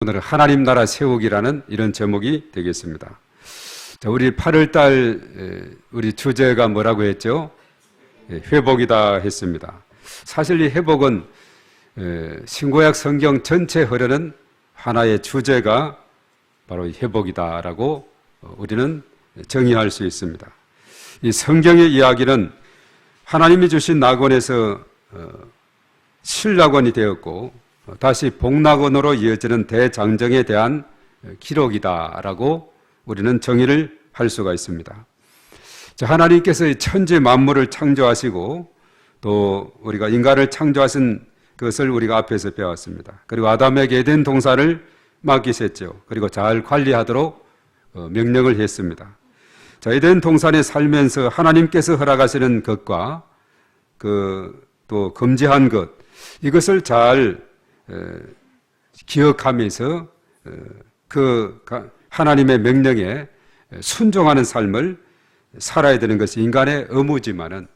오늘은 하나님 나라 세우기라는 이런 제목이 되겠습니다. 자, 우리 8월달 우리 주제가 뭐라고 했죠? 회복이다 했습니다. 사실 이 회복은 신구약 성경 전체에 흐르는 하나의 주제가 바로 이 회복이다라고 우리는 정의할 수 있습니다. 이 성경의 이야기는 하나님이 주신 낙원에서 실낙원이 되었고 다시 복낙원으로 이어지는 대장정에 대한 기록이다라고 우리는 정의를 할 수가 있습니다. 하나님께서 천지 만물을 창조하시고 또 우리가 인간을 창조하신 것을 우리가 앞에서 배웠습니다. 그리고 아담에게 에덴 동산을 맡기셨죠. 그리고 잘 관리하도록 명령을 했습니다. 에덴 동산에 살면서 하나님께서 허락하시는 것과 또 금지한 것, 이것을 잘 기억하면서 그 하나님의 명령에 순종하는 삶을 살아야 되는 것이 인간의 의무지만은,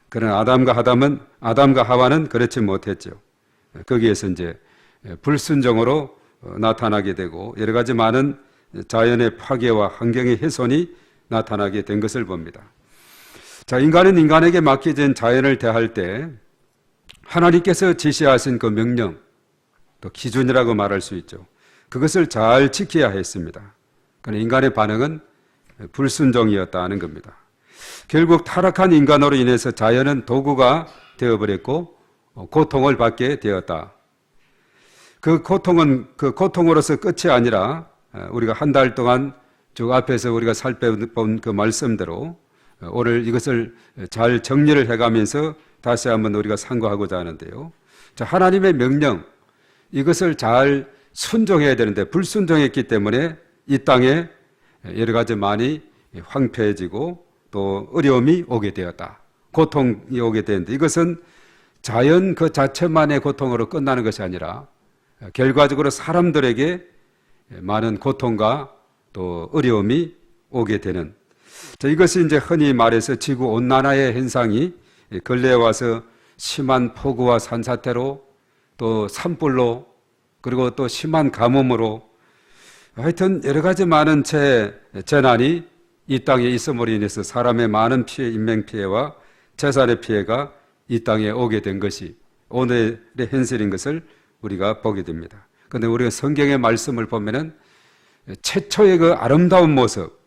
그러나 아담과 하와는 그렇지 못했죠. 거기에서 이제 불순종으로 나타나게 되고 여러 가지 많은 자연의 파괴와 환경의 훼손이 나타나게 된 것을 봅니다. 인간은 인간에게 맡겨진 자연을 대할 때 하나님께서 지시하신 그 명령, 또 기준이라고 말할 수 있죠. 그것을 잘 지켜야 했습니다. 그러나 인간의 반응은 불순종이었다는 겁니다. 결국 타락한 인간으로 인해서 자연은 도구가 되어버렸고 고통을 받게 되었다. 그 고통으로서 끝이 아니라 우리가 한 달 동안 쭉 앞에서 우리가 살펴본 그 말씀대로 오늘 이것을 잘 정리를 해가면서 다시 한번 우리가 상고하고자 하는데요. 하나님의 명령, 이것을 잘 순종해야 되는데 불순종했기 때문에 이 땅에 여러 가지 많이 황폐해지고 또 어려움이 오게 되었다. 고통이 오게 되는데 이것은 자연 그 자체만의 고통으로 끝나는 것이 아니라 결과적으로 사람들에게 많은 고통과 또 어려움이 오게 되는, 이것이 이제 흔히 말해서 지구 온난화의 현상이 근래에 와서 심한 폭우와 산사태로 또 산불로 그리고 또 심한 가뭄으로 하여튼 여러 가지 많은 재난이 이 땅에 있음으로 인해서 사람의 많은 피해, 인명피해와 재산의 피해가 이 땅에 오게 된 것이 오늘의 현실인 것을 우리가 보게 됩니다. 그런데 우리가 성경의 말씀을 보면은 최초의 그 아름다운 모습,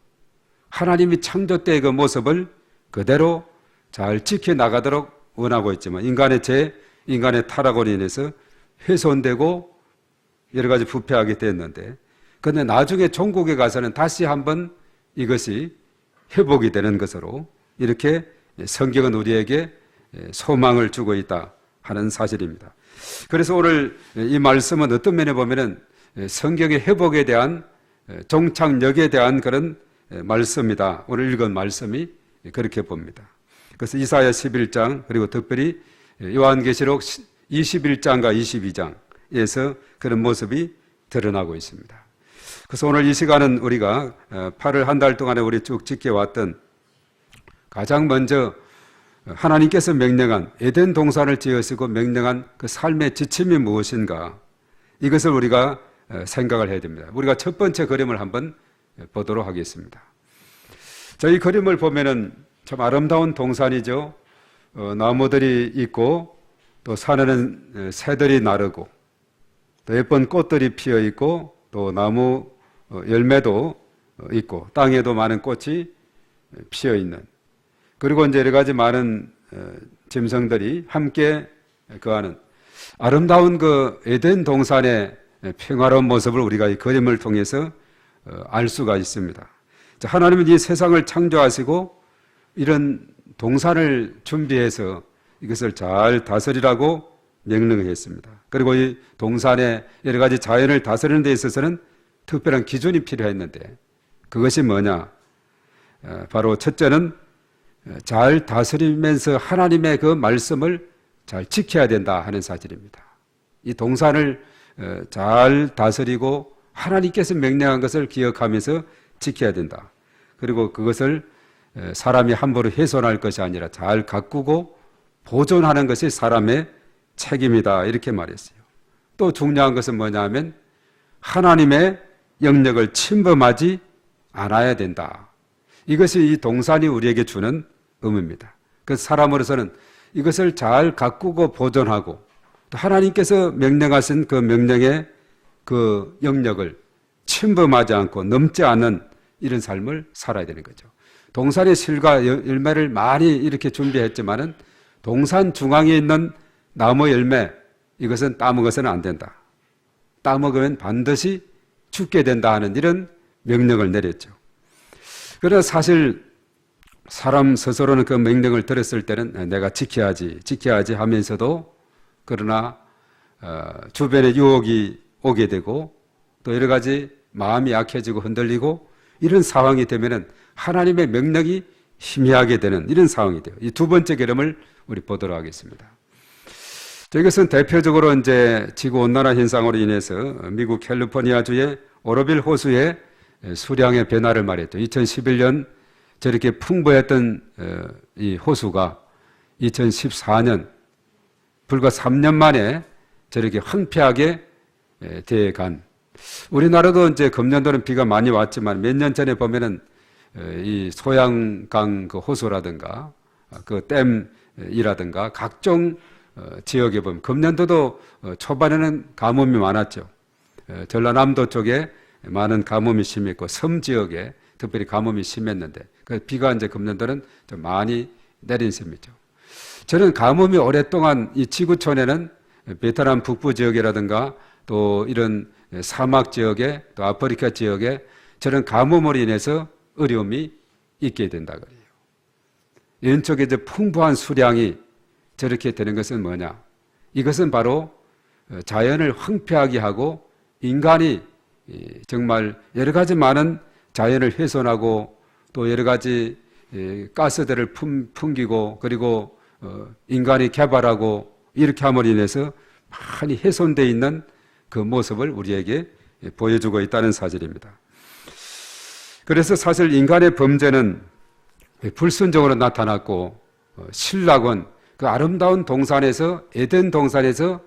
하나님이 창조 때의 그 모습을 그대로 잘 지켜나가도록 원하고 있지만 인간의 타락으로 인해서 훼손되고 여러 가지 부패하게 됐는데, 그런데 나중에 종국에 가서는 다시 한번 이것이 회복이 되는 것으로 이렇게 성경은 우리에게 소망을 주고 있다 하는 사실입니다. 그래서 오늘 이 말씀은 어떤 면에 보면은 성경의 회복에 대한 종착역에 대한 그런 말씀이다. 오늘 읽은 말씀이 그렇게 봅니다. 그래서 이사야 11장 그리고 특별히 요한계시록 21장과 22장에서 그런 모습이 드러나고 있습니다. 그래서 오늘 이 시간은 우리가 8월 한 달 동안에 우리 쭉 지켜왔던 가장 먼저 하나님께서 명령한 에덴 동산을 지으시고 명령한 그 삶의 지침이 무엇인가, 이것을 우리가 생각을 해야 됩니다. 우리가 첫 번째 그림을 한번 보도록 하겠습니다. 이 그림을 보면은 참 아름다운 동산이죠. 나무들이 있고 또 산에는 새들이 나르고 또 예쁜 꽃들이 피어 있고 또 나무 열매도 있고 땅에도 많은 꽃이 피어 있는, 그리고 이제 여러 가지 많은 짐승들이 함께 거하는 아름다운 그 에덴 동산의 평화로운 모습을 우리가 이 그림을 통해서 알 수가 있습니다. 하나님은 이 세상을 창조하시고 이런 동산을 준비해서 이것을 잘 다스리라고 명령을 했습니다. 그리고 이 동산의 여러 가지 자연을 다스리는 데 있어서는 특별한 기준이 필요했는데 그것이 뭐냐? 바로 첫째는 잘 다스리면서 하나님의 그 말씀을 잘 지켜야 된다 하는 사실입니다. 이 동산을 잘 다스리고 하나님께서 명령한 것을 기억하면서 지켜야 된다. 그리고 그것을 사람이 함부로 훼손할 것이 아니라 잘 가꾸고 보존하는 것이 사람의 책임이다, 이렇게 말했어요. 또 중요한 것은 뭐냐 하면 하나님의 영역을 침범하지 않아야 된다. 이것이 이 동산이 우리에게 주는 의무입니다. 그 사람으로서는 이것을 잘 가꾸고 보존하고 또 하나님께서 명령하신 그 명령의 그 영역을 침범하지 않고 넘지 않는 이런 삶을 살아야 되는 거죠. 동산의 실과 열매를 많이 이렇게 준비했지만은 동산 중앙에 있는 나무 열매, 이것은 따먹어서는 안 된다. 따먹으면 반드시 죽게 된다 하는 이런 명령을 내렸죠. 그러나 사실 사람 스스로는 그 명령을 들었을 때는 내가 지켜야지 하면서도 그러나 주변에 유혹이 오게 되고 또 여러 가지 마음이 약해지고 흔들리고 이런 상황이 되면은 하나님의 명령이 희미하게 되는 이런 상황이 돼요. 이 두 번째 계름을 우리 보도록 하겠습니다. 이것은 대표적으로 이제 지구 온난화 현상으로 인해서 미국 캘리포니아주의 오로빌 호수의 수량의 변화를 말했죠. 2011년 저렇게 풍부했던 이 호수가 2014년 불과 3년 만에 저렇게 황폐하게 돼간. 우리나라도 이제 금년도는 비가 많이 왔지만 몇 년 전에 보면은 이 소양강 그 호수라든가 그 댐이라든가 각종 지역에 보면 금년도도 초반에는 가뭄이 많았죠. 전라남도 쪽에 많은 가뭄이 심했고 섬 지역에 특별히 가뭄이 심했는데 그 비가 이제 금년도는 좀 많이 내린 셈이죠. 저는 가뭄이 오랫동안 이 지구촌에는 베트남 북부 지역이라든가 또 이런 사막 지역에 또 아프리카 지역에 저런 가뭄으로 인해서 어려움이 있게 된다 그래요. 이런 쪽에 이제 풍부한 수량이 저렇게 되는 것은 뭐냐? 이것은 바로 자연을 황폐하게 하고 인간이 정말 여러 가지 많은 자연을 훼손하고 또 여러 가지 가스들을 풍기고 그리고 인간이 개발하고 이렇게 함으로 인해서 많이 훼손되어 있는 그 모습을 우리에게 보여주고 있다는 사실입니다. 그래서 사실 인간의 범죄는 불순종으로 나타났고 신락은 그 아름다운 동산에서 에덴 동산에서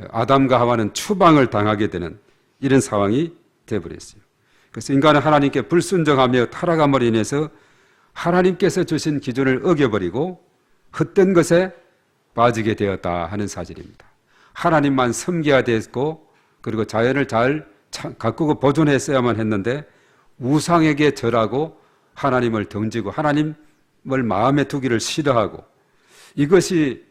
아담과 하와는 추방을 당하게 되는 이런 상황이 되어버렸어요. 그래서 인간은 하나님께 불순종하며 타락함으로 인해서 하나님께서 주신 기준을 어겨버리고 헛된 것에 빠지게 되었다 하는 사실입니다. 하나님만 섬겨야 됐고 그리고 자연을 잘 가꾸고 보존했어야만 했는데 우상에게 절하고 하나님을 던지고 하나님을 마음에 두기를 싫어하고 이것이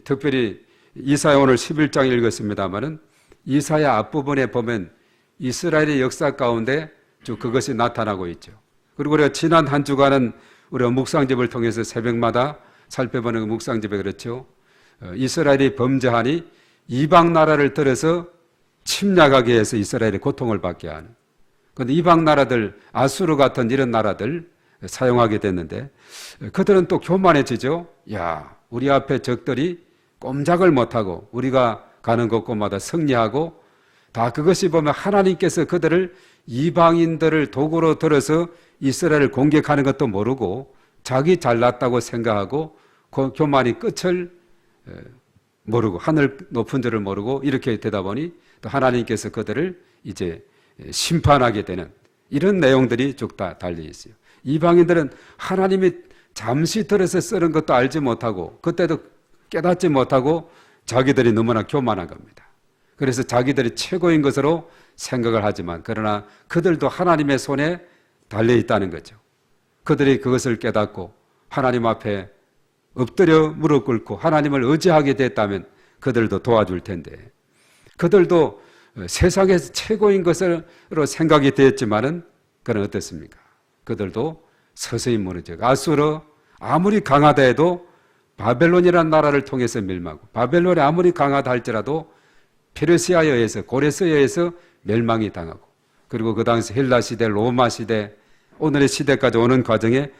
특별히 이사야 오늘 11장 읽었습니다마는 이사야 앞부분에 보면 이스라엘의 역사 가운데 쭉 그것이 나타나고 있죠. 그리고 우리가 지난 한 주간은 우리가 묵상집을 통해서 새벽마다 살펴보는 그 묵상집에 그렇죠. 이스라엘이 범죄하니 이방 나라를 들어서 침략하게 해서 이스라엘의 고통을 받게 하는. 그런데 이방 나라들 아수르 같은 이런 나라들 사용하게 됐는데 그들은 또 교만해지죠. 야, 우리 앞에 적들이 꼼짝을 못하고 우리가 가는 곳곳마다 승리하고 다 그것이 보면 하나님께서 그들을 이방인들을 도구로 들어서 이스라엘을 공격하는 것도 모르고 자기 잘났다고 생각하고 교만이 끝을 모르고 하늘 높은 줄을 모르고 이렇게 되다 보니 또 하나님께서 그들을 이제 심판하게 되는 이런 내용들이 쭉 다 달려 있어요. 이방인들은 하나님이 잠시 들어서 쓰는 것도 알지 못하고 그때도 깨닫지 못하고 자기들이 너무나 교만한 겁니다. 그래서 자기들이 최고인 것으로 생각을 하지만 그러나 그들도 하나님의 손에 달려 있다는 거죠. 그들이 그것을 깨닫고 하나님 앞에 엎드려 무릎 꿇고 하나님을 의지하게 됐다면 그들도 도와줄 텐데 그들도 세상에서 최고인 것으로 생각이 되었지만은 그는 어떻습니까? 그들도 서서히 무너져요. 아수르 아무리 강하다 해도 바벨론이라는 나라를 통해서 멸망하고 바벨론이 아무리 강하다 할지라도 페르시아에 의해서 고레스에 의해서 멸망이 당하고 그리고 그 당시 헬라 시대, 로마 시대, 오늘의 시대까지 오는 과정에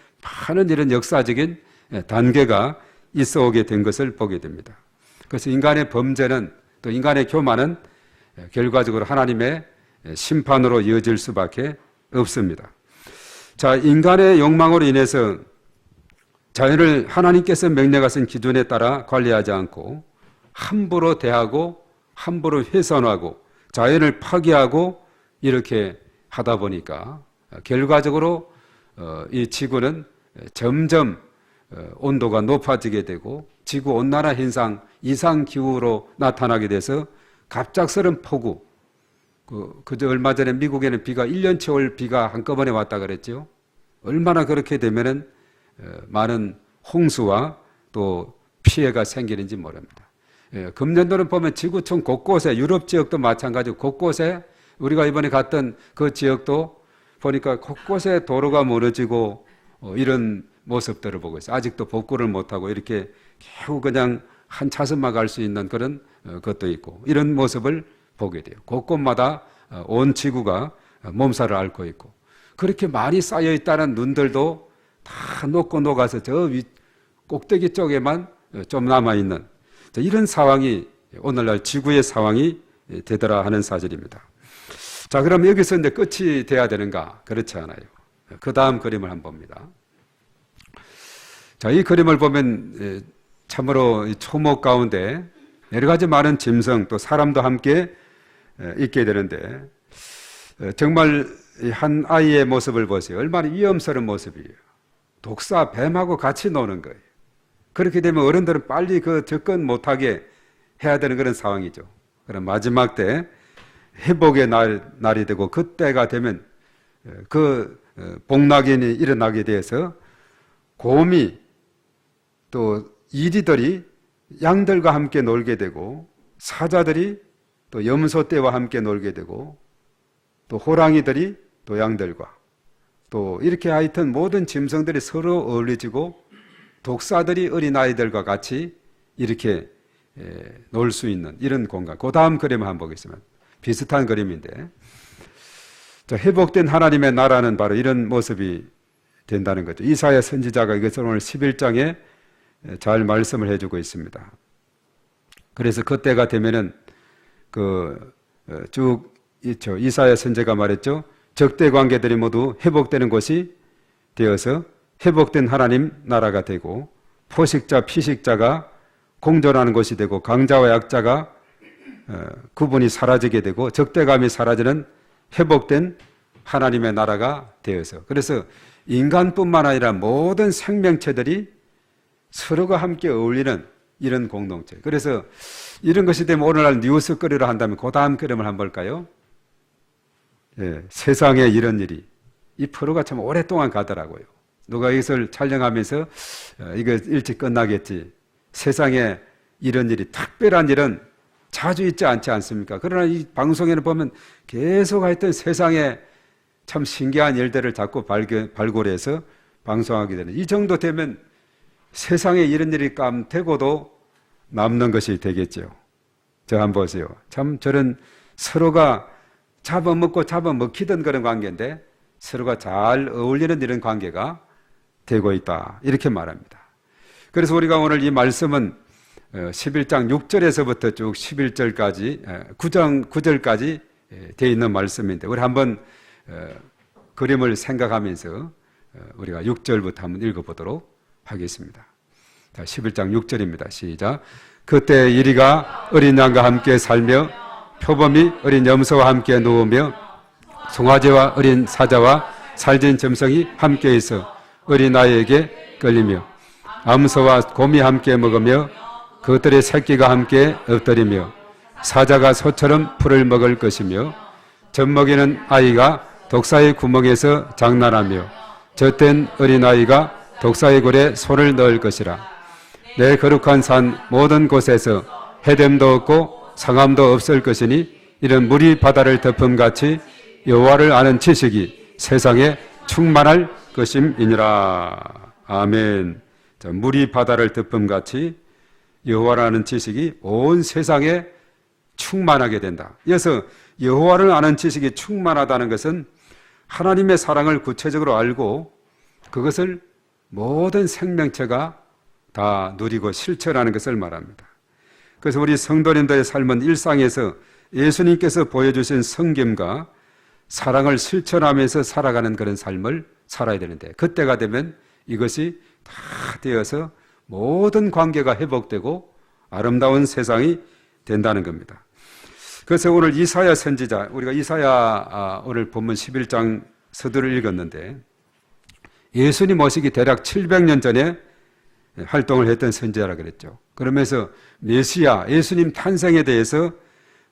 많은 이런 역사적인 단계가 있어 오게 된 것을 보게 됩니다. 그래서 인간의 범죄는 또 인간의 교만은 결과적으로 하나님의 심판으로 이어질 수밖에 없습니다. 자, 인간의 욕망으로 인해서 자연을 하나님께서 명령하신 기준에 따라 관리하지 않고 함부로 대하고 함부로 훼손하고 자연을 파괴하고 이렇게 하다 보니까 결과적으로 이 지구는 점점 온도가 높아지게 되고 지구온난화 현상, 이상기후로 나타나게 돼서 갑작스런 폭우, 그저 얼마 전에 미국에는 비가 1년치 올 비가 한꺼번에 왔다 그랬죠. 얼마나 그렇게 되면은 많은 홍수와 또 피해가 생기는지 모릅니다. 금년도는 보면 지구촌 곳곳에, 유럽 지역도 마찬가지고 곳곳에, 우리가 이번에 갔던 그 지역도 보니까 곳곳에 도로가 무너지고 이런 모습들을 보고 있어요. 아직도 복구를 못하고 이렇게 겨우 그냥 한 차선만 갈 수 있는 그런 것도 있고, 이런 모습을 보게 돼요. 곳곳마다 온 지구가 몸살을 앓고 있고, 그렇게 많이 쌓여 있다는 눈들도 다 녹고 녹아서 저 꼭대기 쪽에만 좀 남아있는 이런 상황이 오늘날 지구의 상황이 되더라 하는 사실입니다. 자, 그럼 여기서 이제 끝이 돼야 되는가? 그렇지 않아요. 그 다음 그림을 한번 봅니다. 자, 이 그림을 보면 참으로 초목 가운데 여러 가지 많은 짐승 또 사람도 함께 있게 되는데, 정말 한 아이의 모습을 보세요. 얼마나 위험스러운 모습이에요. 독사, 뱀하고 같이 노는 거예요. 그렇게 되면 어른들은 빨리 그 접근 못하게 해야 되는 그런 상황이죠. 그럼 마지막 때 회복의 날이 되고, 그때가 되면 그 복락인이 일어나게 돼서 곰이 또 이리들이 양들과 함께 놀게 되고, 사자들이 또 염소떼와 함께 놀게 되고, 또 호랑이들이 또 양들과, 또 이렇게 하여튼 모든 짐승들이 서로 어울려지고 독사들이 어린아이들과 같이 이렇게 놀 수 있는 이런 공간. 그 다음 그림을 한번 보겠습니다. 비슷한 그림인데, 회복된 하나님의 나라는 바로 이런 모습이 된다는 거죠. 이사야 선지자가 이것을 오늘 11장에 잘 말씀을 해주고 있습니다. 그래서 그때가 되면은 쭉 있죠. 이사야 선지자가 말했죠. 적대 관계들이 모두 회복되는 것이 되어서 회복된 하나님 나라가 되고, 포식자, 피식자가 공존하는 것이 되고, 강자와 약자가 구분이 사라지게 되고, 적대감이 사라지는 회복된 하나님의 나라가 되어서, 그래서 인간뿐만 아니라 모든 생명체들이 서로가 함께 어울리는 이런 공동체. 그래서 이런 것이 되면 오늘날 뉴스거리로 한다면 그 다음 그림을 한번 볼까요? 세상에 이런 일이, 이 프로가 참 오랫동안 가더라고요. 누가 이것을 촬영하면서 이거 일찍 끝나겠지, 세상에 이런 일이, 특별한 일은 자주 있지 않지 않습니까? 그러나 이 방송에는 보면 계속 하여튼 세상에 참 신기한 일들을 자꾸 발굴해서 방송하게 되는, 이 정도 되면 세상에 이런 일이 깜되고도 남는 것이 되겠죠. 저 한번 보세요. 참 저런 서로가 잡아먹고 잡아먹히던 그런 관계인데 서로가 잘 어울리는 이런 관계가 되고 있다, 이렇게 말합니다. 그래서 우리가 오늘 이 말씀은 11장 6절에서부터 쭉 11절까지 9절까지 되어 있는 말씀인데, 우리 한번 그림을 생각하면서 우리가 6절부터 한번 읽어보도록 하겠습니다. 자, 11장 6절입니다. 시작. 그때 이리가 어린 양과 함께 살며 표범이 어린 염소와 함께 누우며 송아지와 어린 사자와 살진 점성이 함께 있어 어린아이에게 끌리며, 암소와 곰이 함께 먹으며 그것들의 새끼가 함께 엎드리며, 사자가 소처럼 풀을 먹을 것이며, 젖먹이는 아이가 독사의 구멍에서 장난하며 젖된 어린아이가 독사의 굴에 손을 넣을 것이라. 내 거룩한 산 모든 곳에서 해됨도 없고 상함도 없을 것이니, 이런 물이 바다를 덮음같이 여호와를 아는 지식이 세상에 충만할 것임이니라. 아멘. 자, 물이 바다를 덮음같이 여호와를 아는 지식이 온 세상에 충만하게 된다. 이어서 여호와를 아는 지식이 충만하다는 것은 하나님의 사랑을 구체적으로 알고 그것을 모든 생명체가 다 누리고 실천하는 것을 말합니다. 그래서 우리 성도님들의 삶은 일상에서 예수님께서 보여주신 성김과 사랑을 실천하면서 살아가는 그런 삶을 살아야 되는데, 그때가 되면 이것이 다 되어서 모든 관계가 회복되고 아름다운 세상이 된다는 겁니다. 그래서 오늘 이사야 선지자, 우리가 이사야 오늘 본문 11장 서두를 읽었는데 예수님 오시기 대략 700년 전에 활동을 했던 선지자라 그랬죠. 그러면서 메시아, 예수님 탄생에 대해서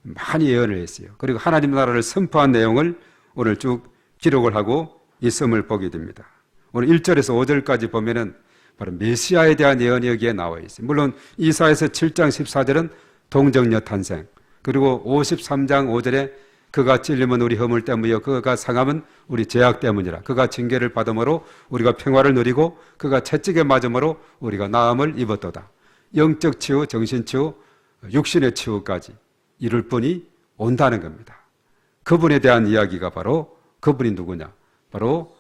많이 예언을 했어요. 그리고 하나님 나라를 선포한 내용을 오늘 쭉 기록을 하고 있음을 보게 됩니다. 오늘 1절에서 5절까지 보면은 바로 메시아에 대한 예언이 여기에 나와 있어요. 물론 이사야서 7장 14절은 동정녀 탄생, 그리고 53장 5절에 그가 찔림은 우리 허물 때문이요 그가 상함은 우리 죄악 때문이라. 그가 징계를 받음으로 우리가 평화를 누리고 그가 채찍에 맞음으로 우리가 나음을 입었도다. 영적 치유, 정신 치유, 육신의 치유까지 이룰 분이 온다는 겁니다. 그분에 대한 이야기가 바로 그분이 누구냐? 바로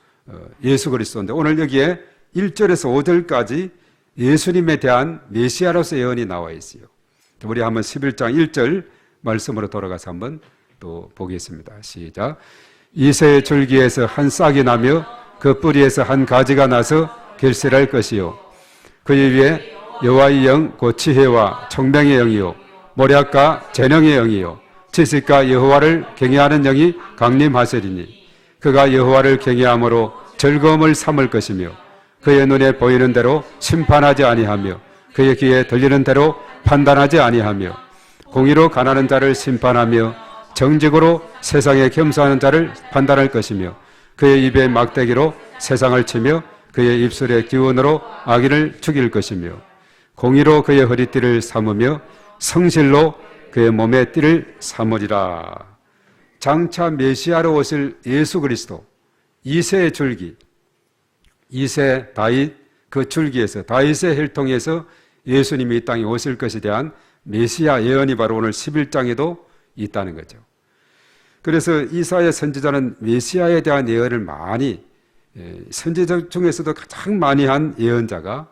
예수 그리스도인데 오늘 여기에 1절에서 5절까지 예수님에 대한 메시아로서의 예언이 나와 있어요. 우리 한번 11장 1절 말씀으로 돌아가서 한번 또 보겠습니다. 시작. 이새의 줄기에서 한 싹이 나며 그 뿌리에서 한 가지가 나서 결실할 것이요 그 위에 여호와의 영 곧 지혜와 총명의 영이요 모략과 재능의 영이요 지식과 여호와를 경외하는 영이 강림하시리니 그가 여호와를 경외함으로 즐거움을 삼을 것이며 그의 눈에 보이는 대로 심판하지 아니하며 그의 귀에 들리는 대로 판단하지 아니하며 공의로 가난한 자를 심판하며 정직으로 세상에 겸손하는 자를 판단할 것이며 그의 입에 막대기로 세상을 치며 그의 입술의 기운으로 악인을 죽일 것이며 공의로 그의 허리띠를 삼으며 성실로 그의 몸의 띠를 삼으리라. 장차 메시아로 오실 예수 그리스도, 이새의 줄기, 이새 다윗 그 줄기에서 다윗의 혈통에서 예수님이 이 땅에 오실 것에 대한 메시아 예언이 바로 오늘 11장에도 있다는 거죠. 그래서 이사야 선지자는 메시아에 대한 예언을 많이, 선지자 중에서도 가장 많이 한 예언자가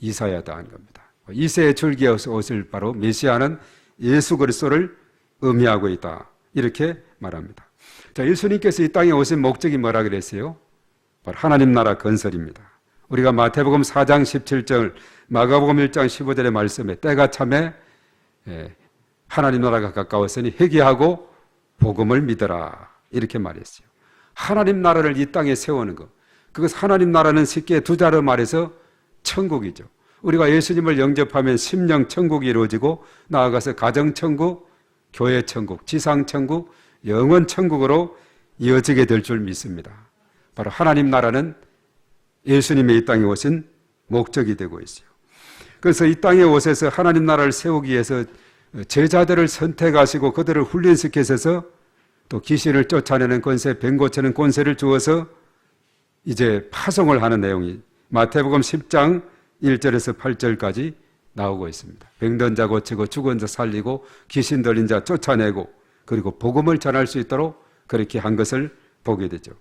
이사야다 하는 겁니다. 이새의 줄기에서 오실 바로 메시아는 예수 그리스도를 의미하고 있다, 이렇게 말합니다. 자, 예수님께서 이 땅에 오신 목적이 뭐라 그랬어요? 바로 하나님 나라 건설입니다. 우리가 마태복음 4장 17절, 마가복음 1장 15절의 말씀에 때가 참에 하나님 나라가 가까웠으니 회개하고 복음을 믿어라, 이렇게 말했어요. 하나님 나라를 이 땅에 세우는 것, 그것은 하나님 나라는 쉽게 두 자로 말해서 천국이죠. 우리가 예수님을 영접하면 심령 천국이 이루어지고 나아가서 가정 천국, 교회 천국, 지상 천국, 영원 천국으로 이어지게 될 줄 믿습니다. 바로 하나님 나라는 예수님의 이 땅에 오신 목적이 되고 있어요. 그래서 이 땅에 오셔서 하나님 나라를 세우기 위해서 제자들을 선택하시고 그들을 훈련시키셔서 또 귀신을 쫓아내는 권세, 병 고치는 권세를 주어서 이제 파송을 하는 내용이 마태복음 10장 1절에서 8절까지 나오고 있습니다. 병든 자 고치고 죽은 자 살리고 귀신 들린 자 쫓아내고 그리고 복음을 전할 수 있도록 그렇게 한 것을 보게 되죠.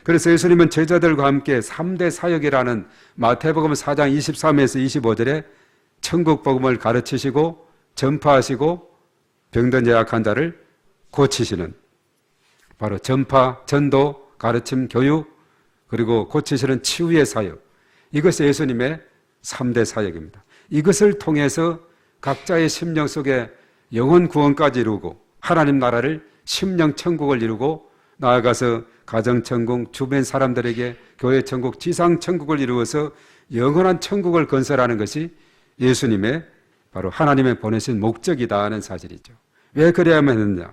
그래서 예수님은 제자들과 함께 3대 사역이라는 마태복음 4장 23에서 25절에 천국 복음을 가르치시고 전파하시고 병든 약한 자를 고치시는 바로 전파, 전도, 가르침, 교육, 그리고 고치시는 치유의 사역, 이것이 예수님의 3대 사역입니다. 이것을 통해서 각자의 심령 속에 영혼 구원까지 이루고 하나님 나라를 심령 천국을 이루고 나아가서 가정 천국, 주변 사람들에게 교회 천국, 지상 천국을 이루어서 영원한 천국을 건설하는 것이 예수님의 바로 하나님의 보내신 목적이다 하는 사실이죠. 왜 그래야만 했느냐?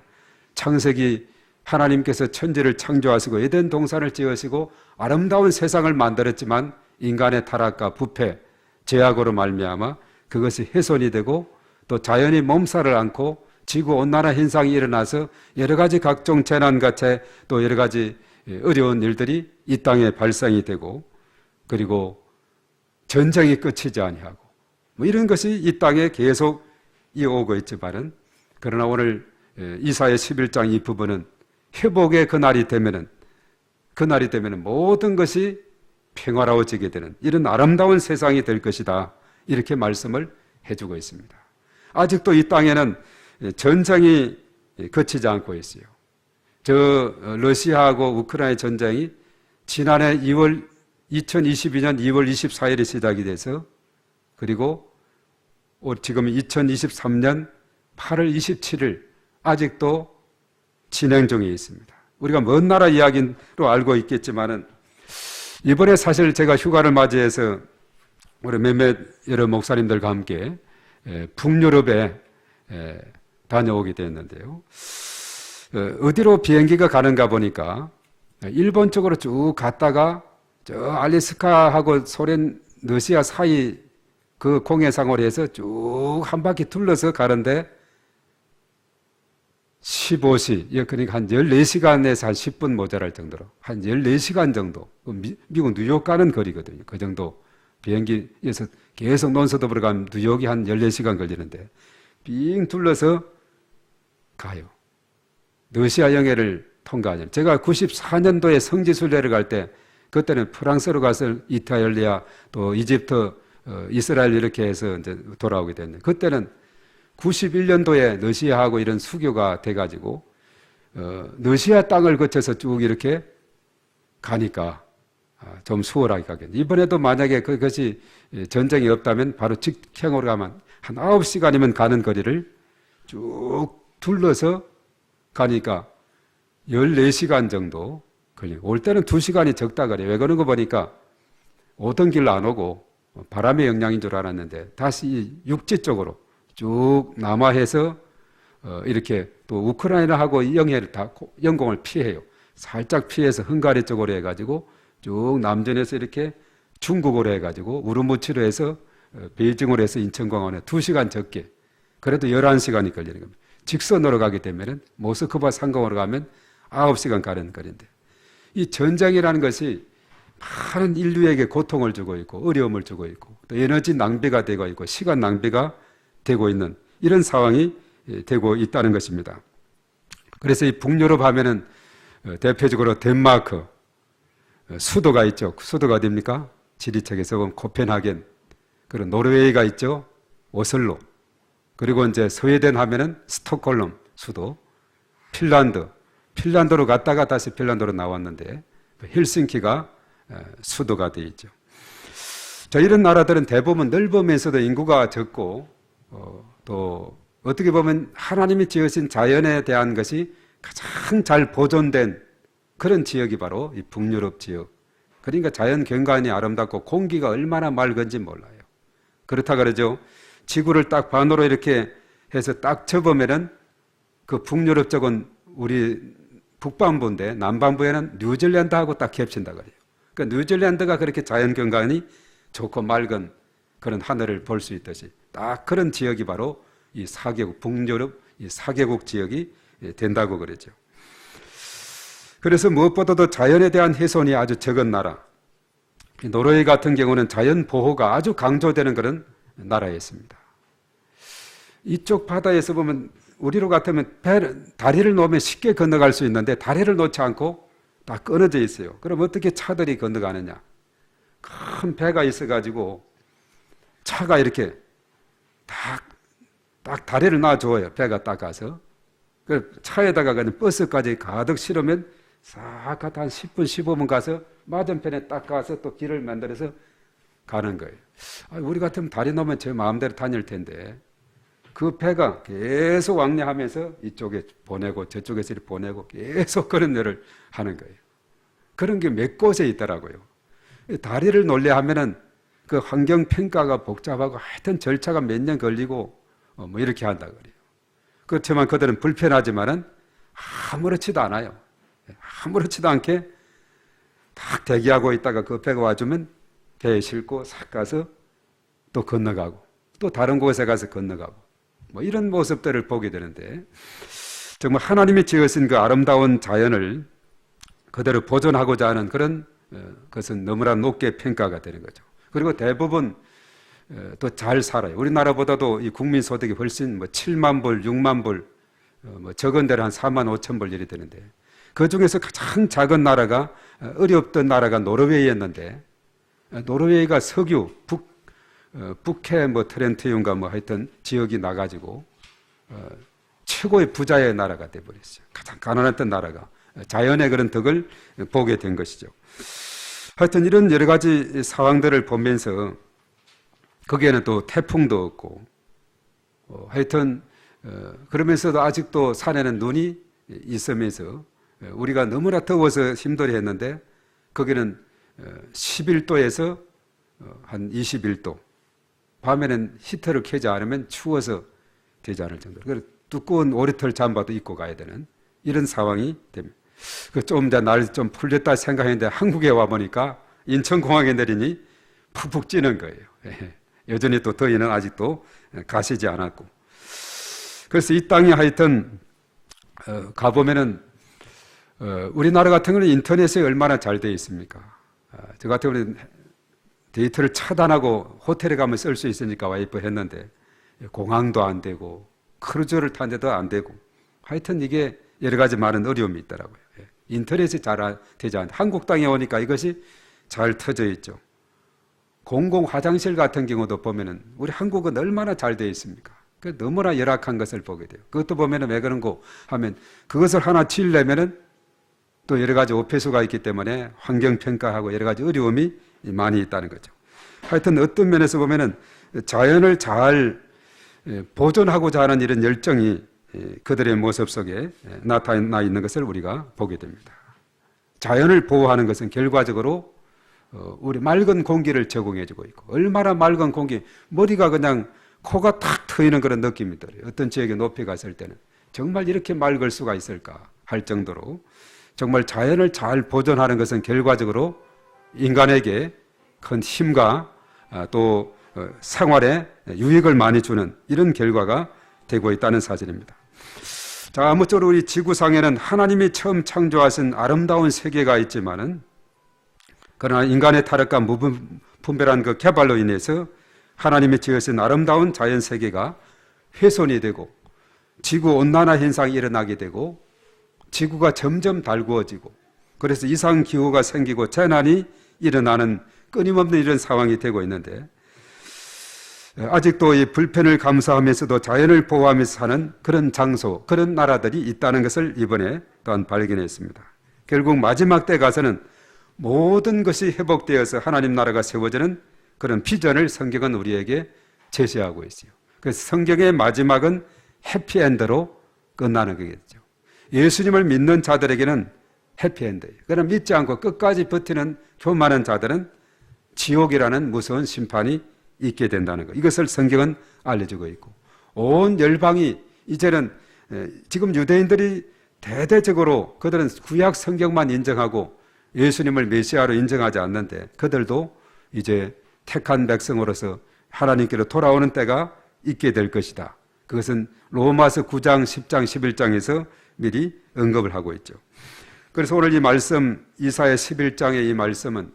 창세기 하나님께서 천지를 창조하시고 에덴 동산을 지으시고 아름다운 세상을 만들었지만 인간의 타락과 부패, 죄악으로 말미암아 그것이 훼손이 되고 또 자연이 몸살을 앓고 지구온난화 현상이 일어나서 여러 가지 각종 재난같이 또 여러 가지 어려운 일들이 이 땅에 발생이 되고 그리고 전쟁이 끝이지 아니하고 뭐 이런 것이 이 땅에 계속 이어오고 있지만은 그러나 오늘 이사야 11장 이 부분은 회복의 그날이 되면은 모든 것이 평화로워지게 되는 이런 아름다운 세상이 될 것이다, 이렇게 말씀을 해주고 있습니다. 아직도 이 땅에는 전쟁이 그치지 않고 있어요. 러시아하고 우크라이나 전쟁이 지난해 2022년 2월 24일에 시작이 돼서 그리고 지금 2023년 8월 27일 아직도 진행 중에 있습니다. 우리가 먼 나라 이야기로 알고 있겠지만은 이번에 사실 제가 휴가를 맞이해서 우리 몇몇 여러 목사님들과 함께 북유럽에 다녀오게 됐는데요. 어디로 비행기가 가는가 보니까 일본 쪽으로 쭉 갔다가 저 알래스카하고 소련 러시아 사이 그 공해상으로 해서 쭉 한 바퀴 둘러서 가는데 15시, 그러니까 한 14시간에서 한 10분 모자랄 정도로 한 14시간 정도, 미국 뉴욕 가는 거리거든요. 그 정도 비행기에서 계속 논서dob으로 가면 뉴욕이 한 14시간 걸리는데 빙 둘러서 가요. 러시아 영해를 통과하냐. 제가 94년도에 성지순례를 갈 때 그때는 프랑스로 가서 이탈리아 또 이집트, 이스라엘 이렇게 해서 이제 돌아오게 됐는데 그때는 91년도에 러시아하고 이런 수교가 돼가지고 러시아 땅을 거쳐서 쭉 이렇게 가니까 좀 수월하게 가겠네. 이번에도 만약에 그것이 전쟁이 없다면 바로 직행으로 가면 한 9시간이면 가는 거리를 쭉 둘러서 가니까 14시간 정도 걸리고 올 때는 2시간이 적다 그래요. 왜 그런 거 보니까 오던 길로 안 오고 바람의 영향인 줄 알았는데 다시 육지 쪽으로 쭉 남하해서 이렇게 또 우크라이나하고 영해를 다 영공을 피해요. 살짝 피해서 헝가리 쪽으로 해가지고 쭉 남전에서 이렇게 중국으로 해가지고 우르무치로 해서 베이징으로 해서 인천공항에 2시간 적게 그래도 11시간이 걸리는 겁니다. 직선으로 가게 되면 모스크바 상공으로 가면 9시간 가는 거리인데 이 전쟁이라는 것이 많은 인류에게 고통을 주고 있고 어려움을 주고 있고 또 에너지 낭비가 되고 있고 시간 낭비가 되고 있는 이런 상황이 되고 있다는 것입니다. 그래서 이 북유럽 하면은 대표적으로 덴마크 수도가 있죠. 수도가 어디입니까? 지리책에서 보면 코펜하겐. 그리고 노르웨이가 있죠. 오슬로. 그리고 이제 스웨덴 하면은 스톡홀름 수도. 핀란드로 갔다가 다시 핀란드로 나왔는데 헬싱키가 수도가 되어 있죠. 자, 이런 나라들은 대부분 넓으면서도 인구가 적고 또 어떻게 보면 하나님이 지으신 자연에 대한 것이 가장 잘 보존된 그런 지역이 바로 이 북유럽 지역. 그러니까 자연 경관이 아름답고 공기가 얼마나 맑은지 몰라요. 그렇다 그러죠. 지구를 딱 반으로 이렇게 해서 딱 접으면은 그 북유럽 쪽은 우리 북반부인데 남반부에는 뉴질랜드하고 딱 겹친다 그래요. 그러니까 뉴질랜드가 그렇게 자연 경관이 좋고 맑은 그런 하늘을 볼 수 있듯이 딱 그런 지역이 바로 이 4개국, 북유럽 이 4개국 지역이 된다고 그러죠. 그래서 무엇보다도 자연에 대한 훼손이 아주 적은 나라. 노르웨이 같은 경우는 자연 보호가 아주 강조되는 그런 나라였습니다. 이쪽 바다에서 보면 우리로 같으면 다리를 놓으면 쉽게 건너갈 수 있는데 다리를 놓지 않고 다 끊어져 있어요. 그럼 어떻게 차들이 건너가느냐? 큰 배가 있어가지고 차가 이렇게 딱 다리를 놔줘요. 배가 딱 가서. 그 차에다가 그냥 버스까지 가득 실으면 싹 가다 한 10분, 15분 가서 맞은편에 딱 가서 또 길을 만들어서 가는 거예요. 우리 같으면 다리 놓으면 제 마음대로 다닐 텐데 그 배가 계속 왕래하면서 이쪽에 보내고 저쪽에서 이렇게 보내고 계속 그런 일을 하는 거예요. 그런 게 몇 곳에 있더라고요. 다리를 놓으려 하면은 그 환경 평가가 복잡하고 하여튼 절차가 몇 년 걸리고 뭐 이렇게 한다 그래요. 그렇지만 그들은 불편하지만은 아무렇지도 않아요. 아무렇지도 않게 딱 대기하고 있다가 그 배가 와주면 배에 싣고 싹 가서 또 건너가고 또 다른 곳에 가서 건너가고 뭐 이런 모습들을 보게 되는데 정말 하나님이 지으신 그 아름다운 자연을 그대로 보존하고자 하는 그런 것은 너무나 높게 평가가 되는 거죠. 그리고 대부분 또 잘 살아요. 우리나라보다도 이 국민 소득이 훨씬 뭐 7만 불, 6만 불, 뭐 적은 데는 한 4만 5천 불 이리 되는데 그 중에서 가장 작은 나라가 어렵던 나라가 노르웨이였는데 노르웨이가 석유, 북해 뭐 트렌티움과 뭐 하여튼 지역이 나가지고 최고의 부자의 나라가 돼버렸어요. 가장 가난했던 나라가 자연의 그런 덕을 보게 된 것이죠. 하여튼 이런 여러 가지 상황들을 보면서 거기에는 또 태풍도 없고 하여튼 그러면서도 아직도 산에는 눈이 있으면서 우리가 너무나 더워서 힘들어 했는데 거기는 11도에서 한 21도, 밤에는 히터를 켜지 않으면 추워서 되지 않을 정도로 두꺼운 오리털 잠바도 입고 가야 되는 이런 상황이 됩니다. 좀 이제 날 좀 풀렸다 생각했는데 한국에 와보니까 인천공항에 내리니 푹푹 찌는 거예요. 여전히 또 더위는 아직도 가시지 않았고. 그래서 이 땅에 하여튼 가보면은 우리나라 같은 경우는 인터넷이 얼마나 잘 되어 있습니까? 저 같은 경우는 데이터를 차단하고 호텔에 가면 쓸 수 있으니까 와이프 했는데 공항도 안 되고 크루즈를 탄 데도 안 되고 하여튼 이게 여러 가지 많은 어려움이 있더라고요. 인터넷이 잘 되지 않아요. 한국 땅에 오니까 이것이 잘 터져 있죠. 공공 화장실 같은 경우도 보면은 우리 한국은 얼마나 잘 되어 있습니까? 너무나 열악한 것을 보게 돼요. 그것도 보면은 왜 그런고 하면 그것을 하나 지으려면은 또 여러 가지 오폐수가 있기 때문에 환경평가하고 여러 가지 어려움이 많이 있다는 거죠. 하여튼 어떤 면에서 보면은 자연을 잘 보존하고자 하는 이런 열정이 그들의 모습 속에 나타나 있는 것을 우리가 보게 됩니다. 자연을 보호하는 것은 결과적으로 우리 맑은 공기를 제공해주고 있고, 얼마나 맑은 공기, 머리가 그냥 코가 탁 트이는 그런 느낌이 들어요. 어떤 지역에 높이 갔을 때는 정말 이렇게 맑을 수가 있을까 할 정도로 정말 자연을 잘 보존하는 것은 결과적으로 인간에게 큰 힘과 또 생활에 유익을 많이 주는 이런 결과가 되고 있다는 사실입니다. 자, 아무쪼록 우리 지구상에는 하나님이 처음 창조하신 아름다운 세계가 있지만은 그러나 인간의 타락과 무분별한 그 개발로 인해서 하나님이 지으신 아름다운 자연 세계가 훼손이 되고 지구온난화 현상이 일어나게 되고 지구가 점점 달구어지고 그래서 이상기후가 생기고 재난이 일어나는 끊임없는 이런 상황이 되고 있는데 아직도 이 불편을 감수하면서도 자연을 보호하면서 사는 그런 장소, 그런 나라들이 있다는 것을 이번에 또한 발견했습니다. 결국 마지막 때 가서는 모든 것이 회복되어서 하나님 나라가 세워지는 그런 비전을 성경은 우리에게 제시하고 있어요. 그래서 성경의 마지막은 해피엔드로 끝나는 거겠죠. 예수님을 믿는 자들에게는 해피엔드예요. 그러나 믿지 않고 끝까지 버티는 교만한 자들은 지옥이라는 무서운 심판이 있게 된다는 것. 이것을 성경은 알려주고 있고 온 열방이 이제는 지금 유대인들이 대대적으로 그들은 구약 성경만 인정하고 예수님을 메시아로 인정하지 않는데 그들도 이제 택한 백성으로서 하나님께로 돌아오는 때가 있게 될 것이다. 그것은 로마서 9장, 10장, 11장에서 미리 언급을 하고 있죠. 그래서 오늘 이 말씀 이사야 11장의 이 말씀은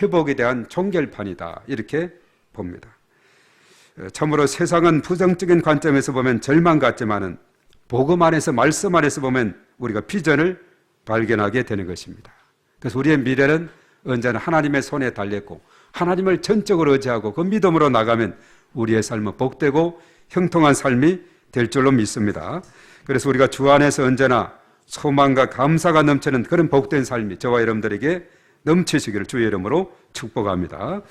회복에 대한 종결판이다 이렇게 봅니다. 참으로 세상은 부정적인 관점에서 보면 절망 같지만은 복음 안에서 말씀 안에서 보면 우리가 비전을 발견하게 되는 것입니다. 그래서 우리의 미래는 언제나 하나님의 손에 달렸고 하나님을 전적으로 의지하고 그 믿음으로 나가면 우리의 삶은 복되고 형통한 삶이 될 줄로 믿습니다. 그래서 우리가 주 안에서 언제나 소망과 감사가 넘치는 그런 복된 삶이 저와 여러분들에게 넘치시기를 주의 이름으로 축복합니다.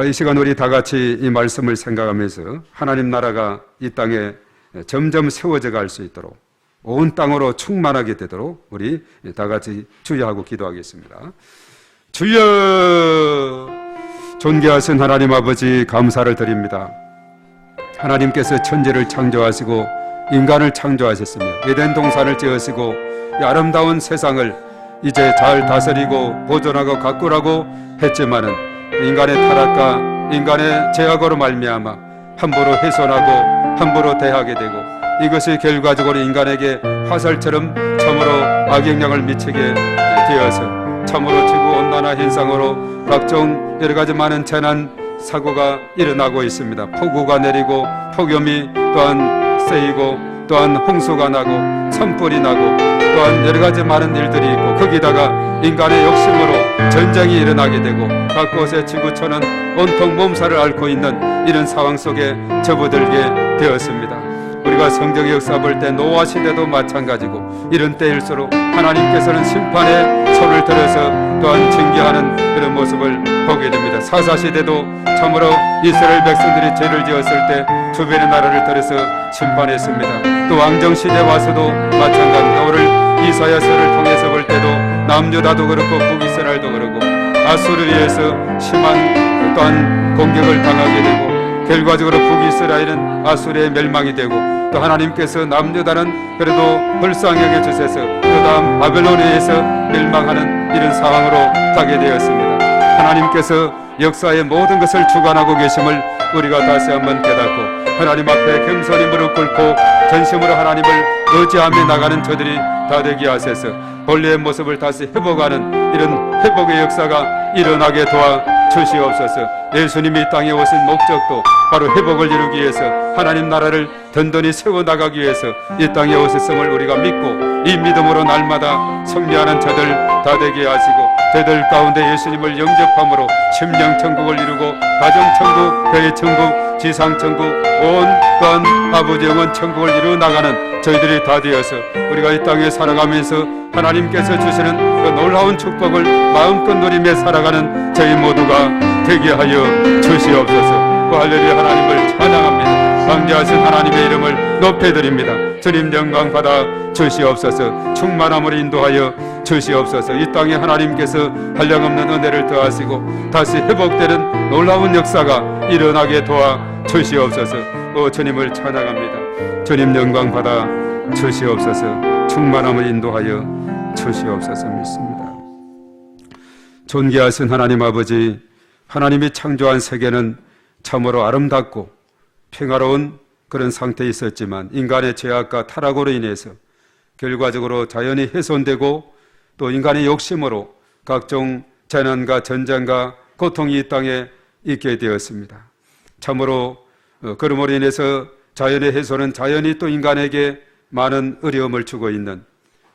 이 시간 우리 다 같이 이 말씀을 생각하면서 하나님 나라가 이 땅에 점점 세워져 갈 수 있도록 온 땅으로 충만하게 되도록 우리 다 같이 주여하고 기도하겠습니다. 주여, 존귀하신 하나님 아버지 감사를 드립니다. 하나님께서 천지를 창조하시고 인간을 창조하셨으며 에덴 동산을 지으시고 이 아름다운 세상을 이제 잘 다스리고 보존하고 가꾸라고 했지만은 인간의 타락과 인간의 죄악으로 말미암아 함부로 훼손하고 함부로 대하게 되고 이것이 결과적으로 인간에게 화살처럼 참으로 악영향을 미치게 되어서 참으로 지구온난화 현상으로 각종 여러 가지 많은 재난 사고가 일어나고 있습니다. 폭우가 내리고 폭염이 또한 세이고 또한 홍수가 나고 산불이 나고 또한 여러 가지 많은 일들이 있고 거기다가 인간의 욕심으로 전쟁이 일어나게 되고 각 곳의 지구촌은 온통 몸살을 앓고 있는 이런 상황 속에 접어들게 되었습니다. 우리가 성경의 역사 볼 때 노아 시대도 마찬가지고 이런 때일수록 하나님께서는 심판의 손을 들어서 또한 징계하는 그런 모습을 보게 됩니다. 사사시대도 참으로 이스라엘 백성들이 죄를 지었을 때 두 번의 나라를 들어서 심판했습니다. 또 왕정시대 와서도 마찬가지입니다. 오늘 이사야서를 통해서 볼 때도 남유다도 그렇고 북이스라엘도 그렇고 아수르에서 심한 또한 공격을 당하게 되고 결과적으로 북이스라엘은 아수르의 멸망이 되고 또 하나님께서 남유다는 그래도 불쌍히 여겨주셔서 그 다음 바벨론에서 멸망하는 이런 상황으로 가게 되었습니다. 하나님께서 역사의 모든 것을 주관하고 계심을 우리가 다시 한번 깨닫고 하나님 앞에 겸손히 무릎 꿇고 전심으로 하나님을 의지하며 나가는 저들이 다 되게 하셔서 본래의 모습을 다시 회복하는 이런 회복의 역사가 일어나게 도와 주시옵소서. 예수님이 이 땅에 오신 목적도 바로 회복을 이루기 위해서 하나님 나라를 든든히 세워나가기 위해서 이 땅에 오셨음을 우리가 믿고 이 믿음으로 날마다 승리하는 저들 다 되게 하시고 저들 가운데 예수님을 영접함으로 심령천국을 이루고 가정천국, 교회천국, 지상천국, 온 또한 아버지 영원 천국을 이루어 나가는 저희들이 다 되어서 우리가 이 땅에 살아가면서 하나님께서 주시는 그 놀라운 축복을 마음껏 누리며 살아가는 저희 모두가 되게 하여 주시옵소서. 할렐루야. 하나님을 찬양합니다. 강대하신 하나님의 이름을 높여드립니다. 주님 영광 받아 주시옵소서. 충만함을 인도하여 주시옵소서. 이 땅에 하나님께서 한량없는 은혜를 더하시고 다시 회복되는 놀라운 역사가 일어나게 도와 주시옵소서. 주님을 찬양합니다. 주님 영광 받아 주시옵소서. 충만함을 인도하여 주시옵소서. 믿습니다. 존귀하신 하나님 아버지, 하나님이 창조한 세계는 참으로 아름답고 평화로운 그런 상태에 있었지만 인간의 죄악과 타락으로 인해서 결과적으로 자연이 훼손되고 또 인간의 욕심으로 각종 재난과 전쟁과 고통이 이 땅에 있게 되었습니다. 참으로 그러므로 인해서 자연의 훼손은 자연이 또 인간에게 많은 어려움을 주고 있는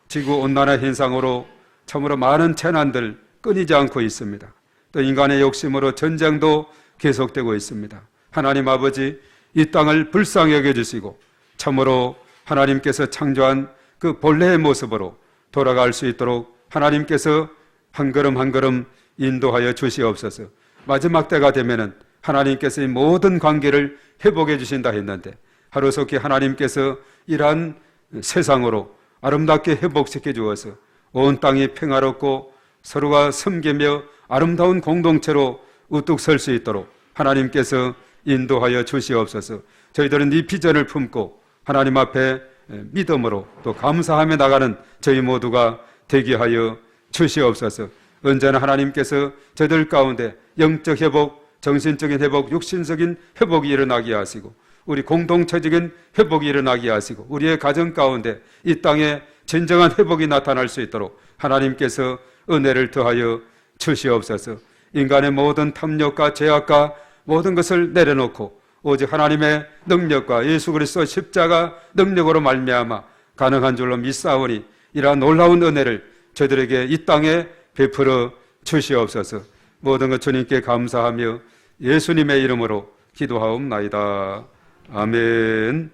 지구온난화 현상으로 참으로 많은 재난들 끊이지 않고 있습니다. 또 인간의 욕심으로 전쟁도 계속되고 있습니다. 하나님 아버지, 이 땅을 불쌍히 여겨주시고 참으로 하나님께서 창조한 그 본래의 모습으로 돌아갈 수 있도록 하나님께서 한 걸음 한 걸음 인도하여 주시옵소서. 마지막 때가 되면은 하나님께서 이 모든 관계를 회복해 주신다 했는데 하루속히 하나님께서 이러한 세상으로 아름답게 회복시켜 주어서 온 땅이 평화롭고 서로가 섬기며 아름다운 공동체로 우뚝 설 수 있도록 하나님께서 인도하여 주시옵소서. 저희들은 이 비전을 품고 하나님 앞에 믿음으로 또 감사하며 나가는 저희 모두가 되게 하여 주시옵소서. 언제나 하나님께서 저희들 가운데 영적 회복, 정신적인 회복, 육신적인 회복이 일어나게 하시고 우리 공동체적인 회복이 일어나게 하시고 우리의 가정 가운데 이 땅에 진정한 회복이 나타날 수 있도록 하나님께서 은혜를 더하여 주시옵소서. 인간의 모든 탐욕과 죄악과 모든 것을 내려놓고 오직 하나님의 능력과 예수 그리스도 십자가 능력으로 말미암아 가능한 줄로 믿사오니 이러한 놀라운 은혜를 저희들에게 이 땅에 베풀어 주시옵소서. 모든 것 주님께 감사하며 예수님의 이름으로 기도하옵나이다. 아멘.